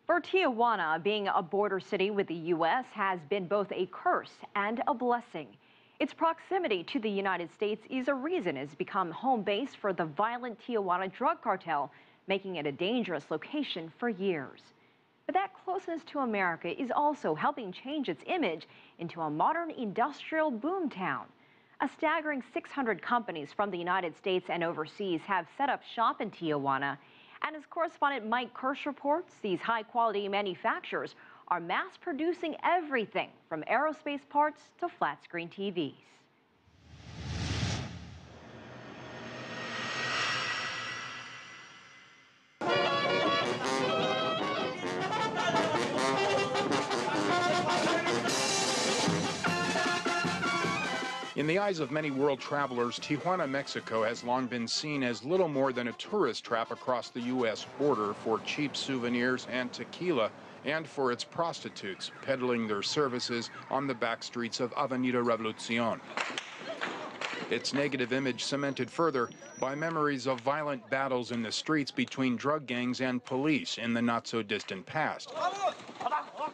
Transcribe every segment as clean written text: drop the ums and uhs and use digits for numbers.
For Tijuana, being a border city with the U.S. has been both a curse and a blessing. Its proximity to the United States is a reason it's become home base for the violent Tijuana drug cartel, making it a dangerous location for years. But that closeness to America is also helping change its image into a modern industrial boomtown. A staggering 600 companies from the United States and overseas have set up shop in Tijuana. And as correspondent Mike Kirsch reports, these high-quality manufacturers are mass-producing everything from aerospace parts to flat-screen TVs. In the eyes of many world travelers, Tijuana, Mexico has long been seen as little more than a tourist trap across the U.S. border for cheap souvenirs and tequila, and for its prostitutes peddling their services on the back streets of Avenida Revolucion. Its negative image cemented further by memories of violent battles in the streets between drug gangs and police in the not-so-distant past.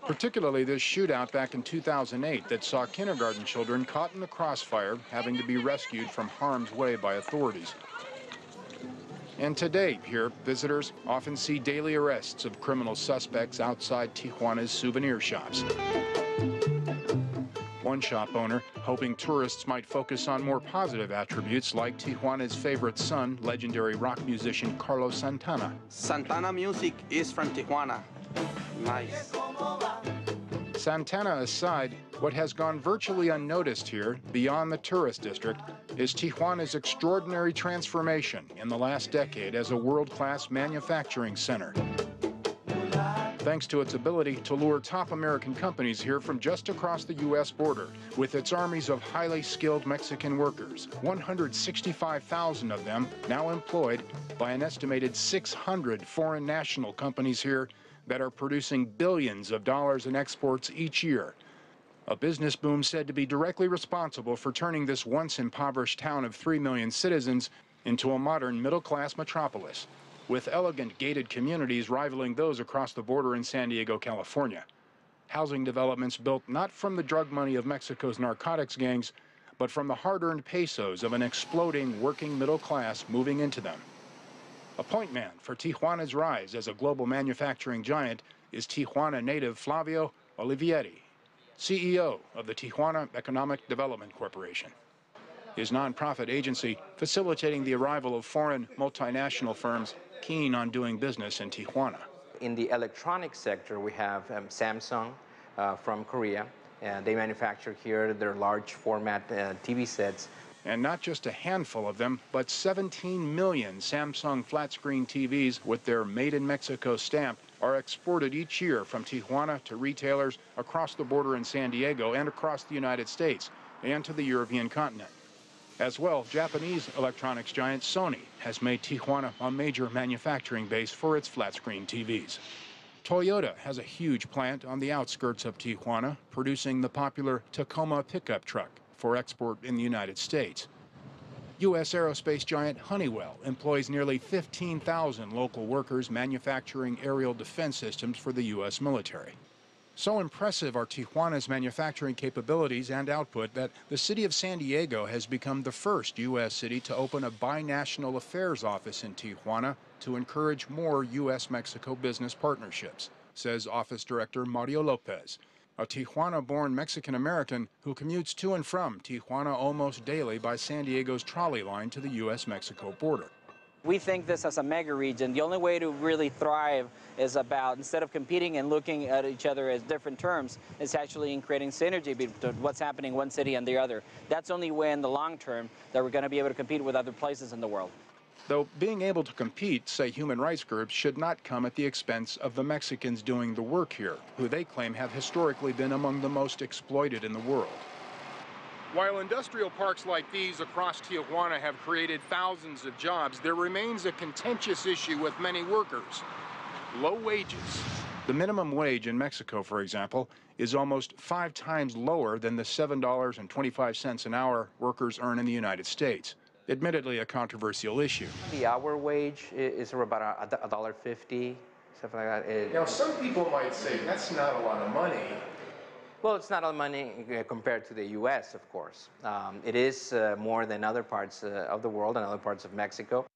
Particularly this shootout back in 2008 that saw kindergarten children caught in the crossfire, having to be rescued from harm's way by authorities. And today, here, visitors often see daily arrests of criminal suspects outside Tijuana's souvenir shops. One shop owner hoping tourists might focus on more positive attributes like Tijuana's favorite son, legendary rock musician Carlos Santana. Santana music is from Tijuana. Nice. Santana aside, what has gone virtually unnoticed here, beyond the tourist district, is Tijuana's extraordinary transformation in the last decade as a world-class manufacturing center. Thanks to its ability to lure top American companies here from just across the U.S. border, with its armies of highly skilled Mexican workers, 165,000 of them now employed by an estimated 600 foreign national companies here that are producing billions of dollars in exports each year. A business boom said to be directly responsible for turning this once impoverished town of 3 million citizens into a modern middle-class metropolis, with elegant gated communities rivaling those across the border in San Diego, California. Housing developments built not from the drug money of Mexico's narcotics gangs, but from the hard-earned pesos of an exploding working middle class moving into them. A point man for Tijuana's rise as a global manufacturing giant is Tijuana native Flavio Olivieri, CEO of the Tijuana Economic Development Corporation. His nonprofit agency facilitating the arrival of foreign multinational firms keen on doing business in Tijuana. In the electronics sector, we have Samsung from Korea, and they manufacture here their large format TV sets. And not just a handful of them, but 17 million Samsung flat-screen TVs with their Made in Mexico stamp are exported each year from Tijuana to retailers across the border in San Diego and across the United States and to the European continent. As well, Japanese electronics giant Sony has made Tijuana a major manufacturing base for its flat-screen TVs. Toyota has a huge plant on the outskirts of Tijuana, producing the popular Tacoma pickup truck for export in the United States. U.S. aerospace giant Honeywell employs nearly 15,000 local workers manufacturing aerial defense systems for the U.S. military. So impressive are Tijuana's manufacturing capabilities and output that the city of San Diego has become the first U.S. city to open a binational affairs office in Tijuana to encourage more U.S.-Mexico business partnerships, says Office Director Mario Lopez, a Tijuana-born Mexican-American who commutes to and from Tijuana almost daily by San Diego's trolley line to the U.S.-Mexico border. We think this as a mega region, the only way to really thrive is about, instead of competing and looking at each other as different terms, is actually in creating synergy between what's happening in one city and the other. That's the only way in the long term that we're going to be able to compete with other places in the world. Though being able to compete, say human rights groups, should not come at the expense of the Mexicans doing the work here, who they claim have historically been among the most exploited in the world. While industrial parks like these across Tijuana have created thousands of jobs, there remains a contentious issue with many workers: low wages. The minimum wage in Mexico, for example, is almost 5 times lower than the $7.25 an hour workers earn in the United States. Admittedly a controversial issue. The hour wage is about $1.50, stuff like that. Now, some people might say that's not a lot of money. Well, it's not a lot of money compared to the U.S., of course. It is more than other parts of the world and other parts of Mexico.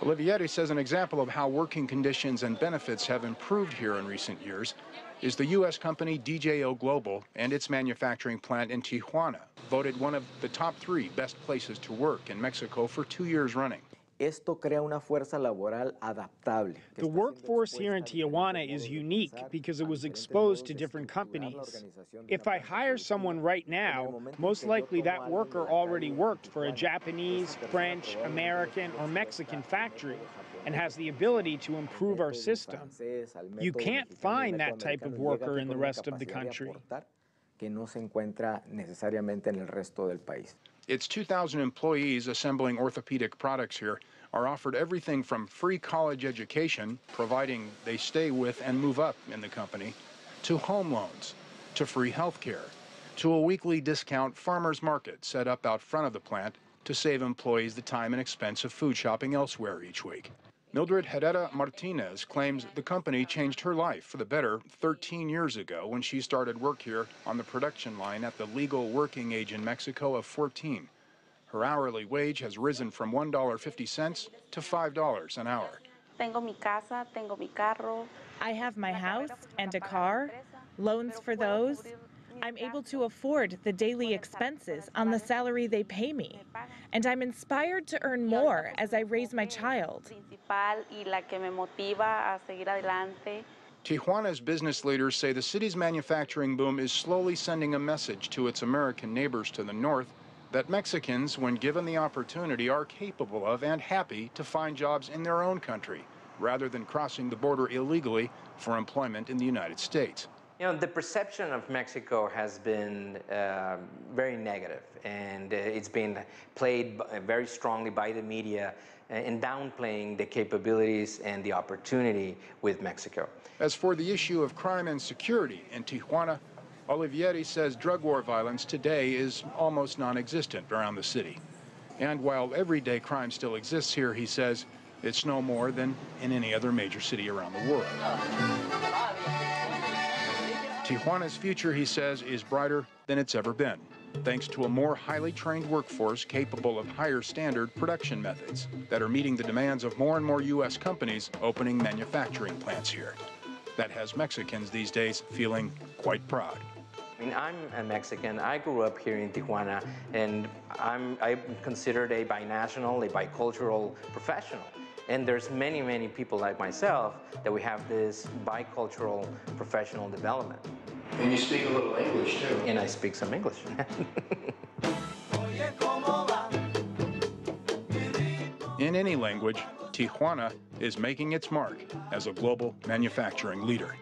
Olivieri says an example of how working conditions and benefits have improved here in recent years is the U.S. company DJO Global and its manufacturing plant in Tijuana, voted one of the top 3 best places to work in Mexico for 2 years running. Esto crea una fuerza laboral adaptable. The workforce here in Tijuana is unique because it was exposed to different companies. If I hire someone right now, most likely that worker already worked for a Japanese, French, American, or Mexican factory and has the ability to improve our system. You can't find that type of worker in the rest of the country. Que no se encuentra necesariamente en el resto del país. Its 2,000 employees assembling orthopedic products here are offered everything from free college education, providing they stay with and move up in the company, to home loans, to free health care, to a weekly discount farmers market set up out front of the plant to save employees the time and expense of food shopping elsewhere each week. Mildred Herrera Martinez claims the company changed her life for the better 13 years ago when she started work here on the production line at the legal working age in Mexico of 14. Her hourly wage has risen from $1.50 to $5 an hour. Tengo mi casa, tengo mi carro. I have my house and a car, loans for those. I'm able to afford the daily expenses on the salary they pay me. And I'm inspired to earn more as I raise my child. Tijuana's business leaders say the city's manufacturing boom is slowly sending a message to its American neighbors to the north that Mexicans, when given the opportunity, are capable of and happy to find jobs in their own country, rather than crossing the border illegally for employment in the United States. You know, the perception of Mexico has been very negative, and it's been played very strongly by the media in downplaying the capabilities and the opportunity with Mexico. As for the issue of crime and security in Tijuana, Olivieri says drug war violence today is almost non-existent around the city. And while everyday crime still exists here, he says, it's no more than in any other major city around the world. Tijuana's future, he says, is brighter than it's ever been, thanks to a more highly trained workforce capable of higher standard production methods that are meeting the demands of more and more U.S. companies opening manufacturing plants here. That has Mexicans these days feeling quite proud. I mean, I'm a Mexican. I grew up here in Tijuana, and I'm considered a binational, a bicultural professional. And there's many, many people like myself that we have this bicultural professional development. And you speak a little English, too. And I speak some English. In any language, Tijuana is making its mark as a global manufacturing leader.